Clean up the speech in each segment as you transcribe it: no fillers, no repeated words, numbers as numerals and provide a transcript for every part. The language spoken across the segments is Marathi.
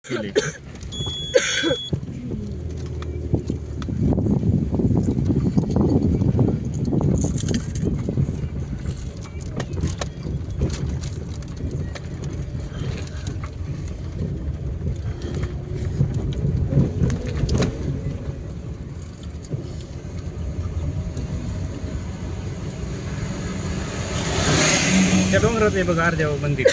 केली. त्या डोंगरात आहे बघा अर्ध्यावर मंदिर.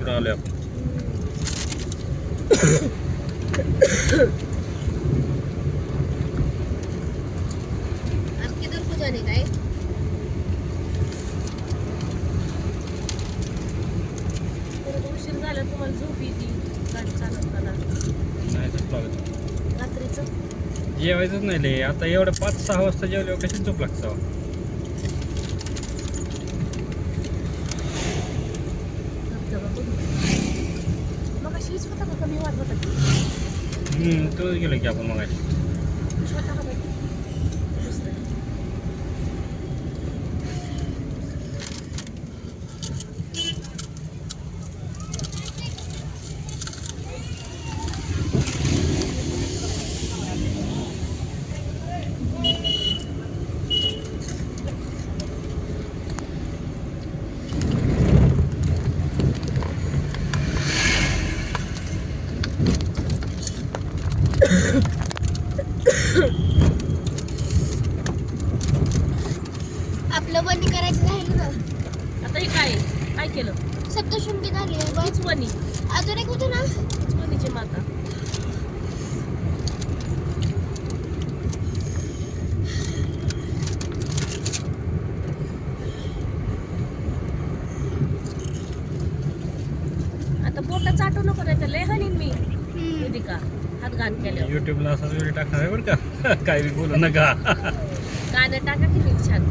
आलोय आपण. काय उशीर झाला तुम्हाला झोप येते गाडी चालवताना. नाही झोप लागत. रात्रीचं जेवायचंच नाही लय. आता एवढं 5-6 वाजता जेवल्यावर कशी झोप लागतं. मग अशीच होता का कमी वाट होता तो गेलो की आपण मग छोटा का दुसरं आपलं बंदी करायचं राहिलं ना. आता हे काय काय केलं सप्तशृंगी झाली हीच वनी अजून एक होतं ना. हीच वनीची माता. आता बोटा चाटू नको नाही तर लय हानीन मी वेदिका हात घाण केल्यावर. युट्यूबला असाच व्हिडिओ टाकणार आहे बरं का. काय बी बोलू नका. गाणं टाका की नीट छान.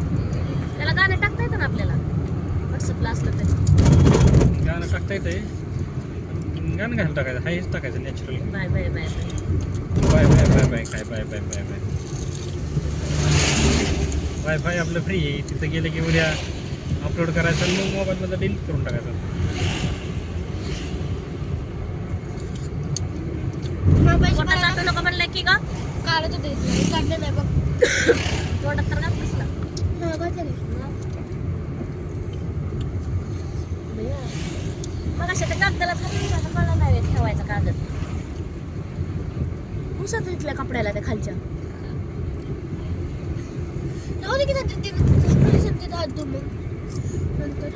त्याला गाणं टाकता येतं ना आपल्याला व्हॉट्सअपला असलं तरी. गाणं टाकता येतंय. गाणं घालून टाकायचं. हायच टाकायचं natural. Bye bye bye bye bye bye bye काय bye bye bye bye. Wifi आपलं फ्री आहे. तिथं गेलं की उद्या अपलोड करायचं आणि मग मोबाईलमधलं डिलीट करून टाकायचं. बोटा चाटू नको म्हणलं की का काढत होते काढलं नाही बघ. तोंडात तर घात कसला हा घातलं. मग अशा त्या कागदाला आता कळलं नाही ठेवायचा कागद. उसत इथल्या कपड्याला त्या खालच्या जाऊ दे की नंतर ते पोलिसांनी तिथं हात धुवून नंतर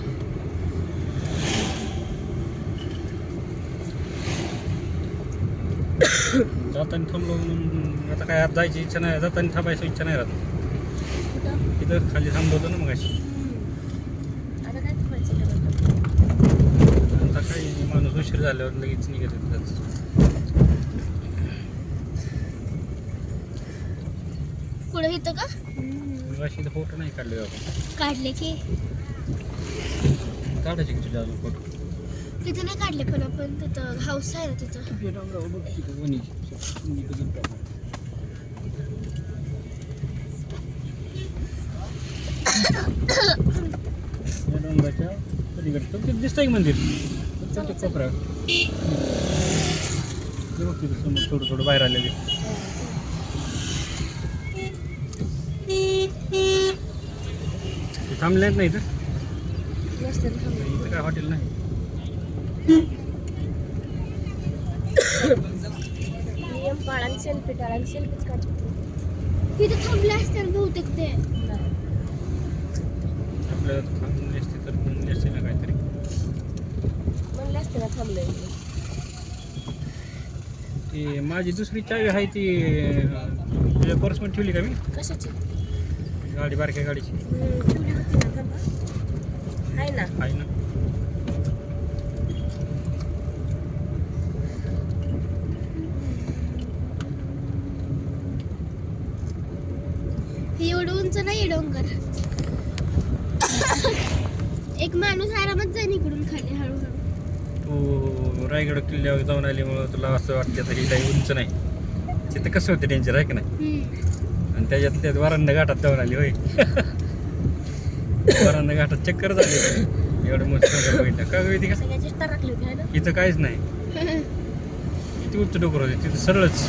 जाताना थांबलो म्हणून आता काय आज जायची इच्छा नाही. जाताना थांबायची इच्छा नाही राहत. कुठं तिथं खाली थांबलो होतो ना मग अशी. आता काय ठेवायचं आता काही माणूस उशीर झाल्यावर लगेच निघत येतात. पुढे इथं का मग अशी फोटो नाही काढले आपण. काढले की काढायचे की तुझ्या अजून फोटो. तिथं नाही काढले पण आपण तिथं हाऊस आहे ना तिथं. डोंगराच्या पलीकडे दिसतंय की मंदिर कोपऱ्या. समोर थोडं थोडं बाहेर आलेली. थांबले नाही तर इथं काय हॉटेल नाही. नियम पाळा आणि सेल्फी टाळा आणि सेल्फीच काढतो. तिथे थांबले असतील बहुतेक ते. आपल्याला थांबले असते तर म्हणले असते ना काहीतरी. म्हणले असते ना थांबलंय ती माझी दुसरी चावी आहे ती तुझ्या पर्समध्ये ठेवली का मी कशाची गाडी बारक्या गाडीची ठेवली होती ना थांबा. आहे ना आहे ना हे एवढं उंच नाही डोंगर. एक माणूस आरामात जाईन इकडून खाली हळूहळू. तू रायगड किल्ल्यावर जाऊन आल्यामुळं तुला असं वाटतं तर ही काही उंच नाही तिथं कसं होतं डेंजर आहे का नाही आणि त्याच्यात त्यात वरांना घाटात जाऊन आली होय वरांना घाटात चक्कर झाली एवढं मोठं बघितलं का गं का सगळ्याची टाकली होती आहे ना इथं काहीच नाही किती उंच डोकर होते तिथं सरळच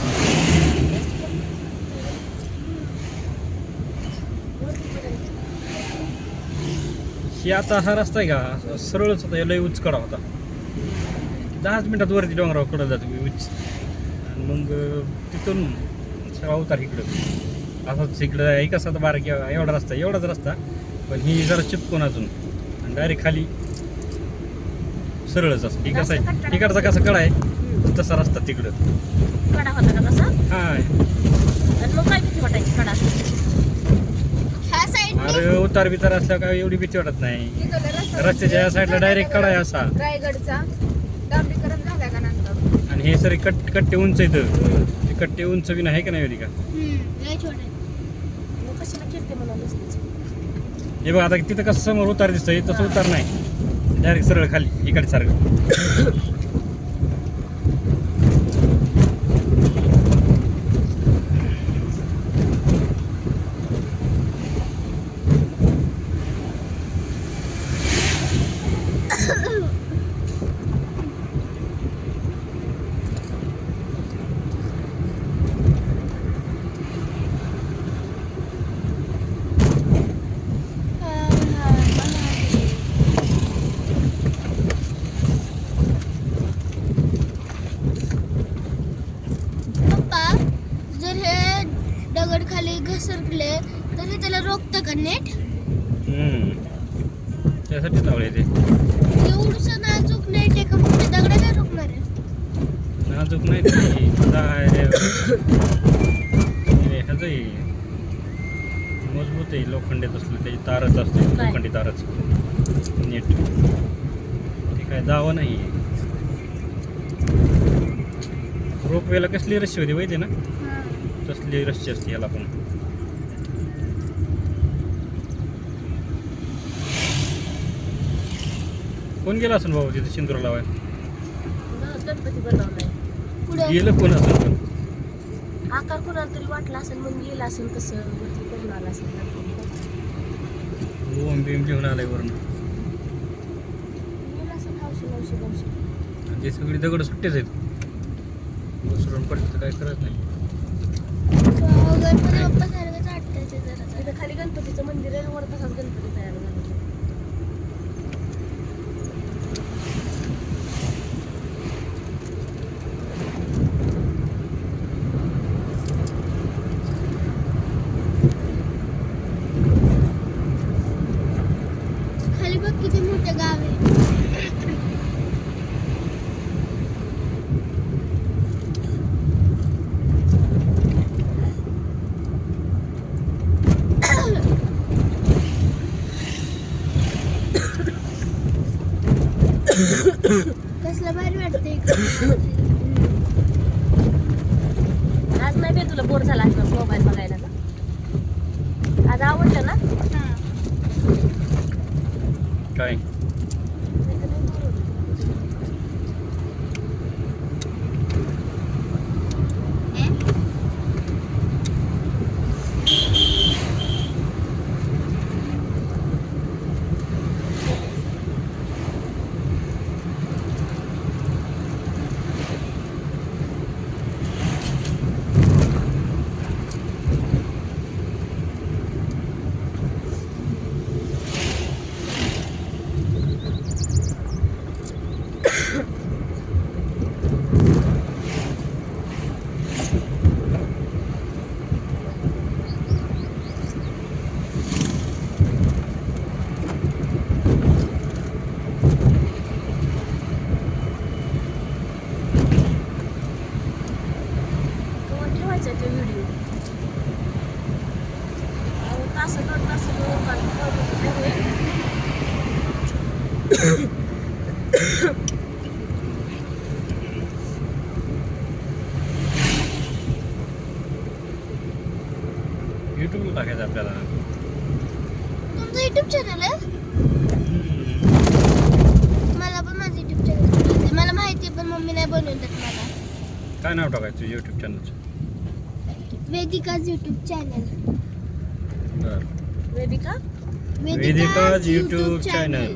ही आता हा रस्ता आहे का सरळच होता लय उंच कडा होता 10 मिनिटात वरती डोंगरावर कडं जातो मी उंच आणि मग तिथून सगळा उतार इकडं असाच इकडं एक असा बारीक एवढा रस्ता एवढाच रस्ता पण ही जरा चिपकून अजून आणि डायरेक्ट खाली सरळच असं ही कसं आहे इकडचा कसा कडा आहे तसा रस्ता तिकडं कडा होता का तसा हा आणि मग काय भीती वाटायची कडा ह्या साईड अरे उतार बितार असल्यावर काय एवढी भीती वाटत नाही रस्त्याच्या या साईडला डायरेक्ट कडा आहे असा रायगडचा डांबरीकरण झाला का नंतर आणि हे सर कट्टे उंच इथं ते कट्टे उंच बी नाही का नाही होती का लय छोट आहे. मग कशाला फिरते मला नसतेच हे बघ आता तिथं कसं समोर उतार दिसतोय तसं उतार नाही डायरेक्ट सरळ खाली इकडे सारखं पप्पा जर हे दगड खाली घसरले तर हे त्याला रोखतं का नेट? त्यासाठीच लावले ते एवढंसं नाजूक नेट आहे का मोठे दगड नाही रोखणार आहे? नाजूक नाही ते ह्याचं मजबूत आहे लोखंडीत असलं त्याची तारच असते लोखंडी तारच नेट ते काय दावा नाही रोपवेला कसली रस्सी होती माहिती ना तसली रस्सी असते याला पण कोण गेला असेल भाऊ तिथे सिंदूर लावाय गणपती बनवलाय पुढं गेलं कोण असेल पण आकार कोणाला तरी वाटला असेल म्हणून गेला असेल कसं वरती करून आला असेल ओम बिम घेऊन आलाय वरून गेला असेल हौशी आणि ते सगळी दगड सुट्टेच आहेत घसरून पडलं तर काय करत नाही गणपती बाप्पा सारखंच वाटतंय ते जरा. तिथं खाली गणपतीचं मंदिर आहे वर तसाच गणपती तयार झाला खाली बघ किती मोठं गाव आहे. कसलं भारी वाटतंय आज नाही बे तुला बोर झाला असणार मोबाईल बघायला ना आज आवडलं ना काय नाही तर नाही बोर होत. बघायचा ते व्हिडिओ. तास दोन तास युट्यूबला टाकायचं आपल्याला. तुमचं युट्यूब चॅनल आहे? मला पण माझं युट्यूब चॅनल बनवायचं. मला माहिती आहे, पण मम्मी नाही बनवून देत मला. काय नाव टाकायचं तुझं युट्यूब चॅनलचं? Vedika's YouTube channel. बरं. Vedika Vedika's YouTube channel.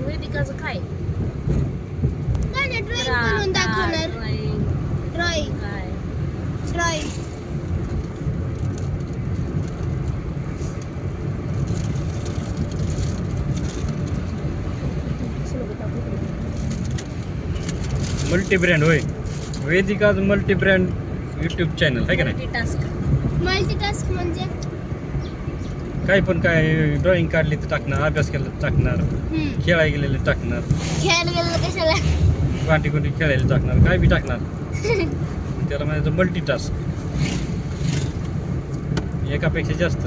वेदिकाचं काय काय नाही, ड्रॉइंग बनवून दाखवणार. ड्रॉइंग काय ड्रॉइंग मल्टी ब्रँड होय. वेदिकाज मल्टी ब्रँड युट्यूब चॅनल आहे का नाही? टास्क मल्टीटास्क म्हणजे काय पण काय ड्रॉइंग काढली तर टाकणार, अभ्यास केला तर टाकणार, खेळायला गेलेलं टाकणार, खेळायला गेलं कशाला. पाठी कोणी खेळायला टाकणार, काय बी टाकणार. त्याला म्हणायचं मल्टी टास्क. एकापेक्षा जास्त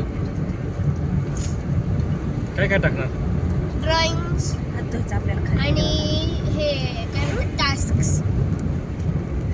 काय काय टाकणार. ड्रॉइंग आपल्याला आणि हे काय म्हणतात टास्क.